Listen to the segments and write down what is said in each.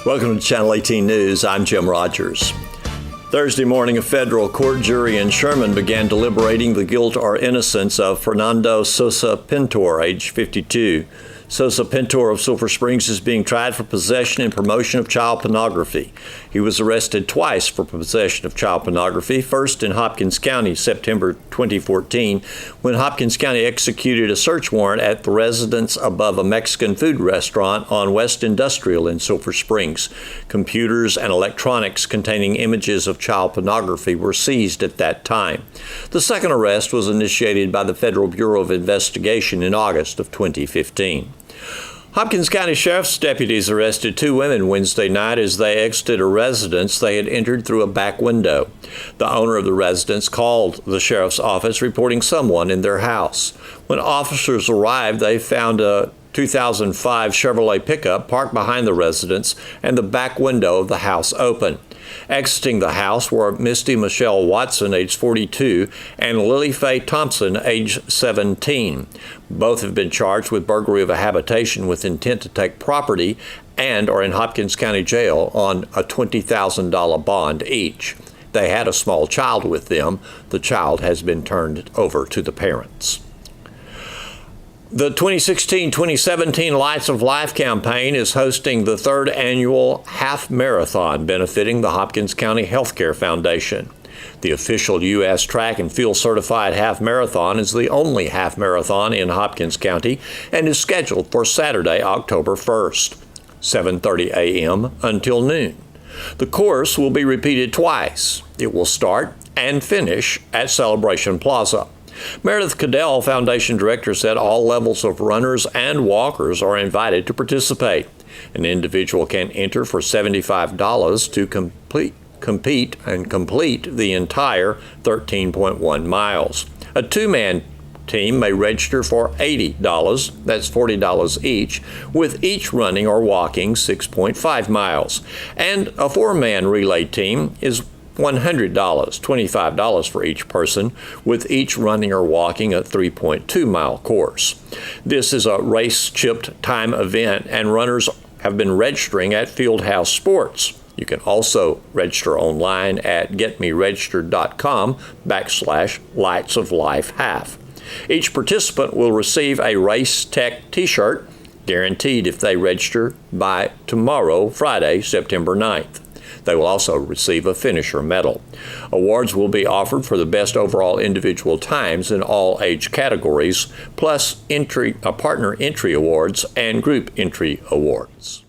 Welcome to Channel 18 News. I'm Jim Rogers. Thursday morning, a federal court jury in Sherman began deliberating the guilt or innocence of Fernando Sosa Pintor, age 52. Sosa Pintor of Sulphur Springs is being tried for possession and promotion of child pornography. He was arrested twice for possession of child pornography, first in Hopkins County, September 2014, when Hopkins County executed a search warrant at the residence above a Mexican food restaurant on West Industrial in Sulphur Springs. Computers and electronics containing images of child pornography were seized at that time. The second arrest was initiated by the Federal Bureau of Investigation in August of 2015. Hopkins County Sheriff's deputies arrested two women Wednesday night as they exited a residence they had entered through a back window. The owner of the residence called the sheriff's office reporting someone in their house. When officers arrived, they found a 2005 Chevrolet pickup parked behind the residence and the back window of the house open. Exiting the house were Misty Michelle Watson, age 42, and Lily Faye Thompson, age 17. Both have been charged with burglary of a habitation with intent to take property and are in Hopkins County Jail on a $20,000 bond each. They had a small child with them. The child has been turned over to the parents. The 2016-2017 Lights of Life campaign is hosting the third annual half marathon benefiting the Hopkins County Healthcare Foundation. The official U.S. track and field certified half marathon is the only half marathon in Hopkins County and is scheduled for Saturday, October 1st, 7:30 a.m. until noon. The course will be repeated twice. It will start and finish at Celebration Plaza. Meredith Cadell, Foundation Director, said all levels of runners and walkers are invited to participate. An individual can enter for $75 to compete and complete the entire 13.1 miles. A two-man team may register for $80, that's $40 each, with each running or walking 6.5 miles. And a four-man relay team is $100, $25 for each person, with each running or walking a 3.2-mile course. This is a race-chipped time event, and runners have been registering at Fieldhouse Sports. You can also register online at getmeregistered.com/lightsoflifehalf. Each participant will receive a Race Tech t-shirt, guaranteed if they register by tomorrow, Friday, September 9th. They will also receive a finisher medal. Awards will be offered for the best overall individual times in all age categories, plus partner entry awards and group entry awards.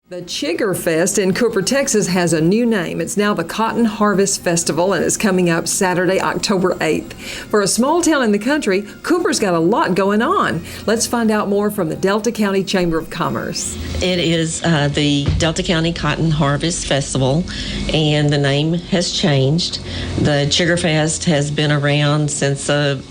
The Chigger Fest in Cooper, Texas has a new name. It's now the Cotton Harvest Festival, and it's coming up Saturday, October 8th. For a small town in the country, Cooper's got a lot going on. Let's find out more from the Delta County Chamber of Commerce. It is the Delta County Cotton Harvest Festival, and the name has changed. The Chigger Fest has been around since the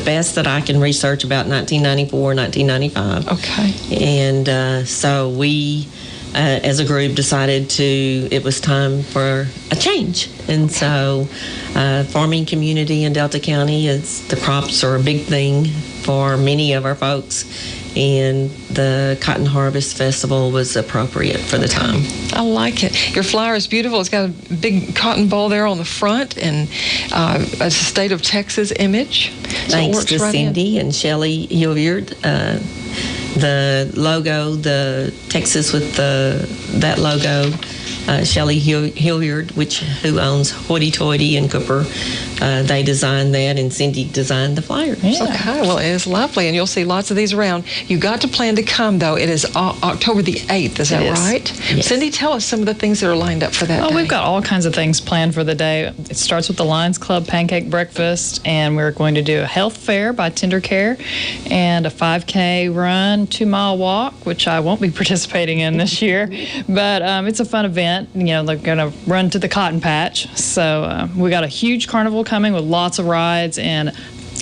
best that I can research, about 1994, 1995. Okay. And so we, as a group, decided it was time for a change. And so farming community in Delta County, the crops are a big thing for many of our folks. And the Cotton Harvest Festival was appropriate for the time. I like it. Your flyer is beautiful. It's got a big cotton ball there on the front and a state of Texas image. So Thanks to Cindy and Shelley Hilliard. The logo, the Texas with that logo, Shelley Hilliard, who owns Hoity Toity in Cooper, they designed that, and Cindy designed the flyer. Yeah. Okay, well, it is lovely, and you'll see lots of these around. You got to plan to come, though. It is October the 8th, is that right? Yes. Cindy, tell us some of the things that are lined up for that day. We've got all kinds of things planned for the day. It starts with the Lions Club pancake breakfast, and we're going to do a health fair by Tender Care, and a 5K run, 2-mile walk, which I won't be participating in this year, but it's a fun event. You know, they're going to run to the cotton patch. So we got a huge carnival coming with lots of rides and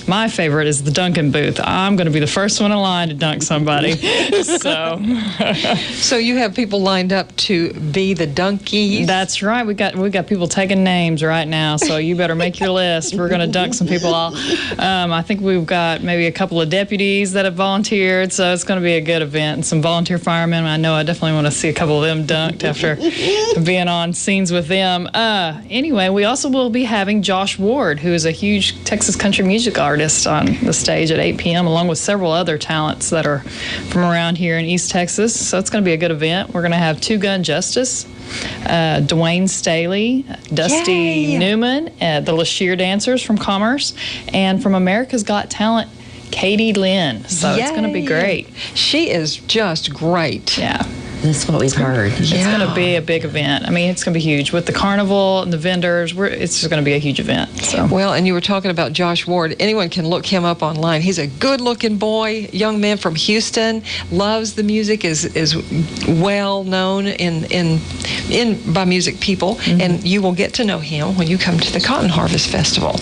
My favorite is the Dunkin' booth. I'm going to be the first one in line to dunk somebody. So you have people lined up to be the dunkies? That's right. We got people taking names right now, so you better make your list. We're going to dunk some people off. I think we've got maybe a couple of deputies that have volunteered, so it's going to be a good event. And some volunteer firemen. I know I definitely want to see a couple of them dunked after being on scenes with them. Anyway, we also will be having Josh Ward, who is a huge Texas country music artist, on the stage at 8 p.m., along with several other talents that are from around here in East Texas. So it's going to be a good event. We're going to have Two Gun Justice, Dwayne Staley, Dusty Yay! Newman, the Lashir Dancers from Commerce, and from America's Got Talent, Katie Lynn. So it's going to be great. She is just great. Yeah. That's what we've heard. It's going to be a big event. I mean, it's going to be huge. With the carnival and the vendors, it's just going to be a huge event. So. Well, and you were talking about Josh Ward. Anyone can look him up online. He's a good-looking boy, young man from Houston, loves the music, is well known by music people, and you will get to know him when you come to the Cotton Harvest Festival.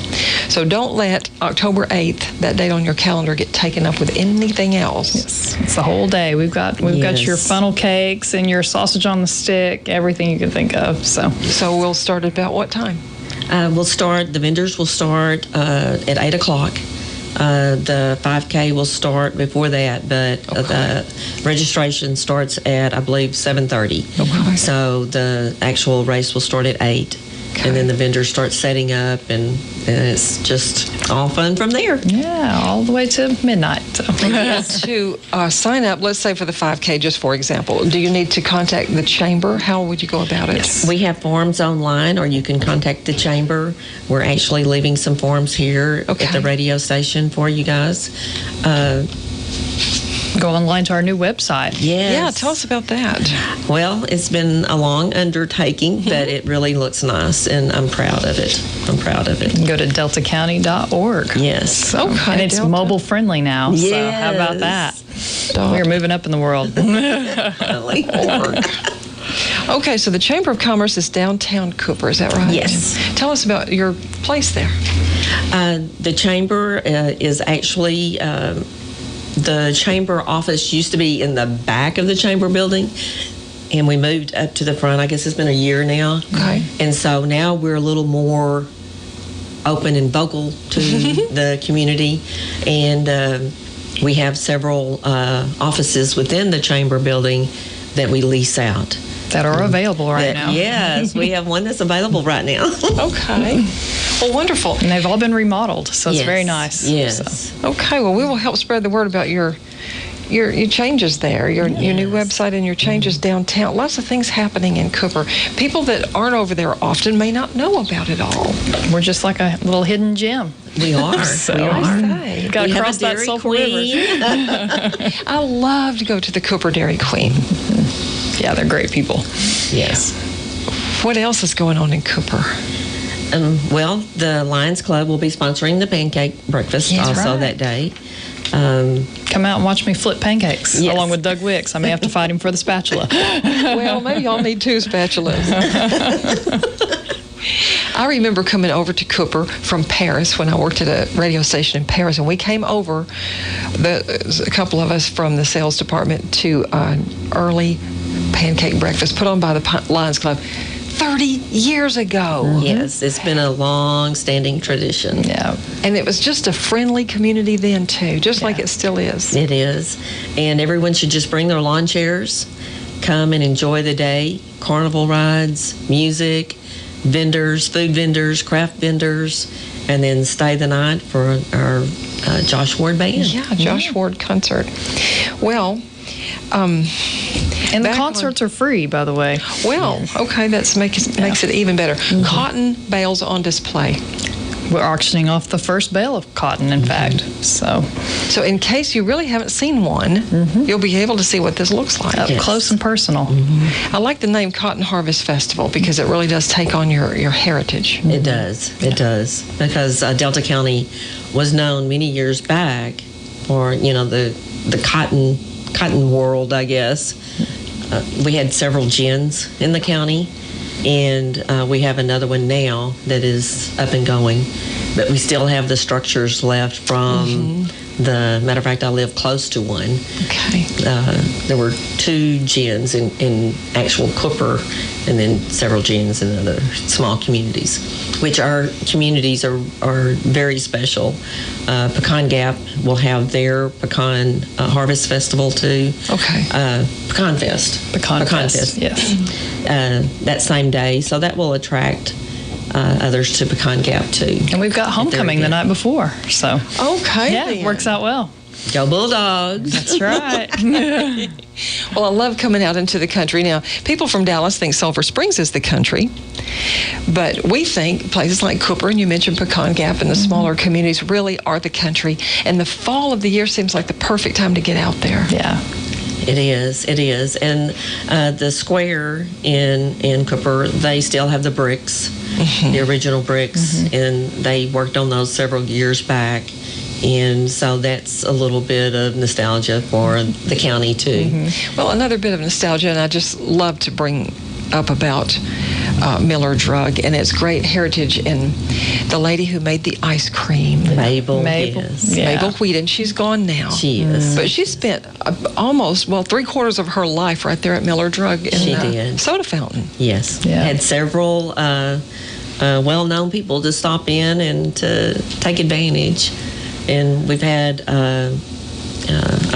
So don't let October 8th, that date on your calendar, get taken up with anything else. Yes, it's the whole day. We've got your funnel cake and your sausage on the stick, everything you can think of. So we'll start at about what time? The vendors will start at 8 o'clock. The 5K will start before that, but the registration starts at, I believe, 7:30. Okay. So the actual race will start at 8. And then the vendors start setting up, and it's just all fun from there. Yeah, all the way to midnight. So. To sign up, let's say for the 5K, just for example, do you need to contact the chamber? How would you go about it? Yes. We have forms online, or you can contact the chamber. We're actually leaving some forms here at the radio station for you guys. Go online to our new website. Yes. Yeah, tell us about that. Well, it's been a long undertaking, but it really looks nice, and I'm proud of it. You can go to deltacounty.org. Yes. Okay. And it's Delta. mobile friendly now. Yes. So how about that? We're moving up in the world. Okay, so the Chamber of Commerce is downtown Cooper, is that right? Yes. Tell us about your place there. The chamber is actually... the chamber office used to be in the back of the chamber building, and we moved up to the front. I guess it's been a year now. Okay. And so now we're a little more open and vocal to the community, and we have seveul offices within the chamber building that we lease out. That are available right now. Yes, we have one that's available right now. Okay. Well, wonderful. And they've all been remodeled, so it's very nice. Yes. So. Okay, well, we will help spread the word about your changes there, your new website and your changes downtown. Lots of things happening in Cooper. People that aren't over there often may not know about it all. We're just like a little hidden gem. We are. So, we are. Okay. Got to We have cross a that Dairy Sulphur Queen. River. I love to go to the Cooper Dairy Queen. Yeah, they're great people. Yes. What else is going on in Cooper? Well, the Lions Club will be sponsoring the pancake breakfast That's also right. that day. Come out and watch me flip pancakes Yes. along with Doug Wicks. I may have to fight him for the spatula. Well, maybe y'all need 2 spatulas. I remember coming over to Cooper from Paris when I worked at a radio station in Paris, and we came over, a couple of us from the sales department, to an early pancake breakfast put on by the Lions Club 30 years ago. Yes, it's been a long-standing tradition. Yeah. And it was just a friendly community then, too, just like it still is. It is. And everyone should just bring their lawn chairs, come and enjoy the day. Carnival rides, music, vendors, food vendors, craft vendors, and then stay the night for our Josh Ward Band. Yeah, Josh Ward concert. Well, And the concerts are free, by the way. Well, okay, that makes it even better. Cotton bales on display. We're auctioning off the first bale of cotton, in fact. So in case you really haven't seen one, you'll be able to see what this looks like. up close and personal. I like the name Cotton Harvest Festival because it really does take on your heritage. It does. It does. Because Delta County was known many years back for, the cotton world, I guess. We had several gins in the county, and we have another one now that is up and going. but we still have the structures left from the, matter of fact, I live close to one. Okay. There were 2 gyms in actual Cooper, and then several gyms in other small communities, which our communities are very special. Pecan Gap will have their Pecan Harvest Festival too. Okay. Pecan Fest. Pecan Fest, yes. That same day, so that will attract others to Pecan Gap too. And we've got homecoming the night before, so Okay. yeah, then. it works out well. Go Bulldogs! That's right. Well, I love coming out into the country. Now, people from Dallas think Sulphur Springs is the country, but we think places like Cooper, and you mentioned Pecan Gap, and the smaller communities really are the country. And the fall of the year seems like the perfect time to get out there. Yeah. It is. And the square in Cooper, they still have the bricks, the original bricks, and they worked on those several years back. And so that's a little bit of nostalgia for the county, too. Well, another bit of nostalgia, and I just love to bring up about Miller Drug and its great heritage and the lady who made the ice cream. Mabel. Yes. Yeah. Mabel Wheaton. She's gone now. She is. But she spent almost, 3/4 of her life right there at Miller Drug in She the did. soda fountain. Yes. Yeah. Had several well-known people to stop in and to take advantage. And we've had a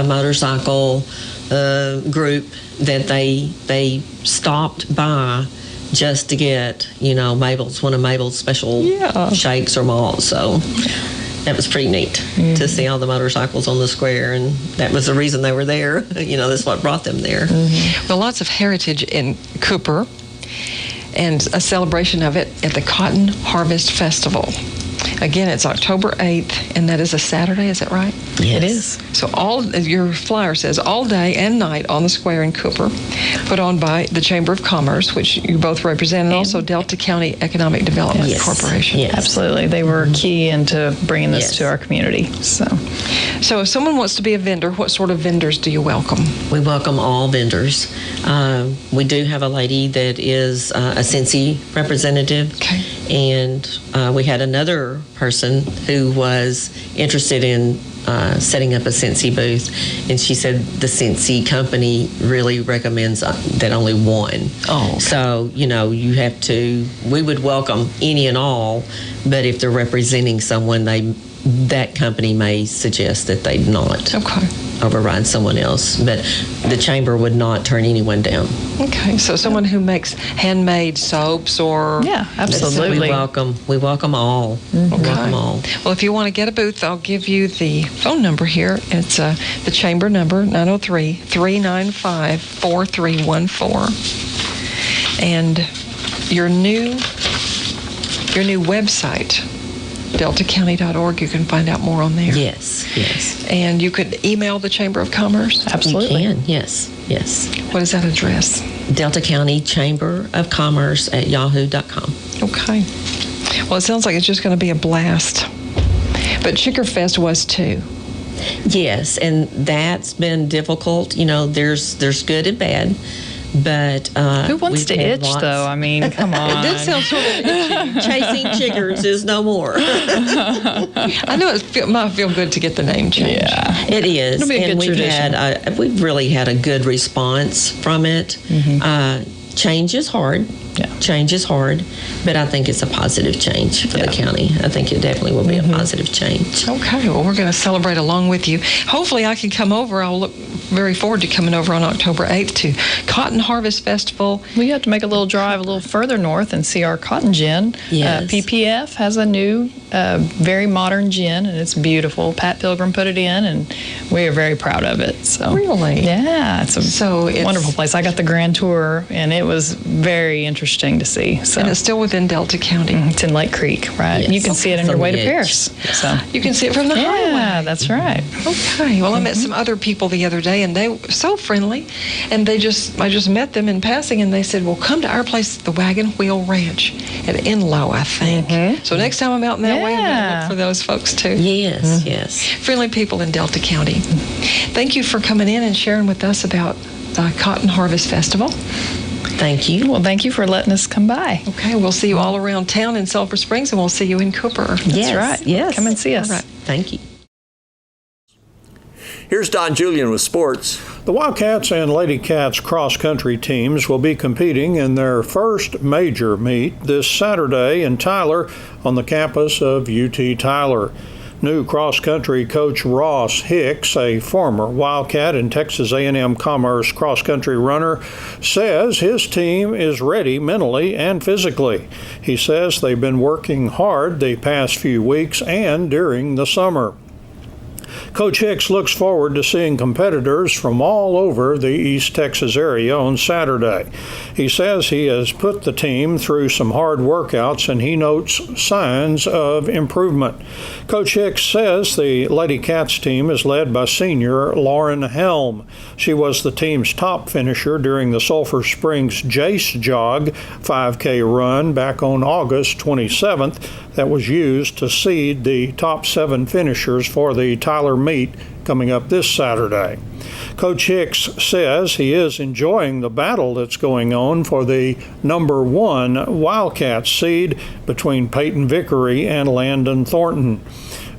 motorcycle group that they stopped by just to get, one of Mabel's special shakes or malts. So that was pretty neat to see all the motorcycles on the square, and that was the reason they were there. That's what brought them there. Well, lots of heritage in Cooper, and a celebration of it at the Cotton Harvest Festival. Again, it's October 8th, and that is a Saturday, is that right? Yes. It is. So your flyer says all day and night on the square in Cooper, put on by the Chamber of Commerce, which you both represent, and also Delta County Economic Development Yes. Corporation. Yes. Absolutely. They were key into bringing this Yes. to our community. So if someone wants to be a vendor, what sort of vendors do you welcome? We welcome all vendors. We do have a lady that is a Cincy representative. Okay. And we had another person who was interested in setting up a Cincy booth, and she said the Cincy company really recommends that only one. Oh, okay. So, we would welcome any and all, but if they're representing someone, that company may suggest that they not override someone else, but the chamber would not turn anyone down. Okay, so someone who makes handmade soaps or... Yeah, absolutely. We welcome all. We welcome all. Well, if you want to get a booth, I'll give you the phone number here. It's the chamber number, 903-395-4314. And your new website, deltacounty.org, you can find out more on there. Yes. And you could email the Chamber of Commerce? Absolutely. You can, yes. What is that address? Delta County Chamber of Commerce at yahoo.com. Okay. Well, it sounds like it's just going to be a blast. But Chickerfest was too. Yes, and that's been difficult. There's good and bad. But who wants to itch, though? I mean, come on. This sounds sort of itchy. Chasing chickers is no more. I know it might feel good to get the name changed. Yeah. It is. It'll be a good tradition. We've really had a good response from it. Change is hard. Yeah. Change is hard, but I think it's a positive change for the county. I think it definitely will be a positive change. Okay, well, we're going to celebrate along with you. Hopefully, I can come over. I'll look very forward to coming over on October 8th to Cotton Harvest Festival. We have to make a little drive a little further north and see our cotton gin. Yes. PPF has a new, very modern gin, and it's beautiful. Pat Pilgrim put it in, and we are very proud of it. So Really? Yeah, it's a it's wonderful place. I got the grand tour, and it was very interesting to see. So And it's still within Delta County. it's in Lake Creek, right? Yes. You can see it on From your way the to edge. Paris. So You can see it from the highway. yeah, that's right. Okay. Well, I met some other people the other day, and they were so friendly. And I just met them in passing, and they said, "Well, come to our place, the Wagon Wheel Ranch at Enlow, I think." So next time I'm out in that way, I'm going to Yeah. look for those folks too. Yes. Friendly people in Delta County. Thank you for coming in and sharing with us about the Cotton Harvest Festival. Thank you. Well, thank you for letting us come by. Okay, we'll see you all around town in Sulphur Springs, and we'll see you in Cooper. That's right. Yes. Come and see us. All right. Thank you. Here's Don Julian with sports. The Wildcats and Lady Cats cross-country teams will be competing in their first major meet this Saturday in Tyler on the campus of UT Tyler. New cross-country coach Ross Hicks, a former Wildcat and Texas A&M Commerce cross-country runner, says his team is ready mentally and physically. He says they've been working hard the past few weeks and during the summer. Coach Hicks looks forward to seeing competitors from all over the East Texas area on Saturday. He says he has put the team through some hard workouts and he notes signs of improvement. Coach Hicks says the Lady Cats team is led by senior Lauren Helm. She was the team's top finisher during the Sulphur Springs Jace Jog 5K run back on August 27th that was used to seed the top 7 finishers for the Tyler meet coming up this Saturday. Coach Hicks says he is enjoying the battle that's going on for the number 1 Wildcat seed between Peyton Vickery and Landon Thornton.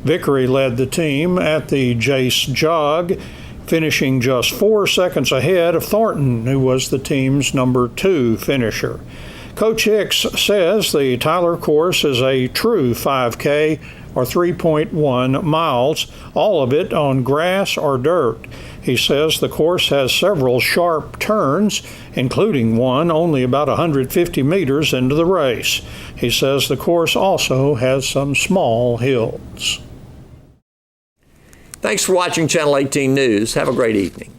Vickery led the team at the Jace Jog, finishing just 4 seconds ahead of Thornton, who was the team's number 2 finisher. Coach Hicks says the Tyler course is a true 5K or 3.1 miles, all of it on grass or dirt. He says the course has several sharp turns, including one only about 150 meters into the race. He says the course also has some small hills. Thanks for watching Channel 18 News. Have a great evening.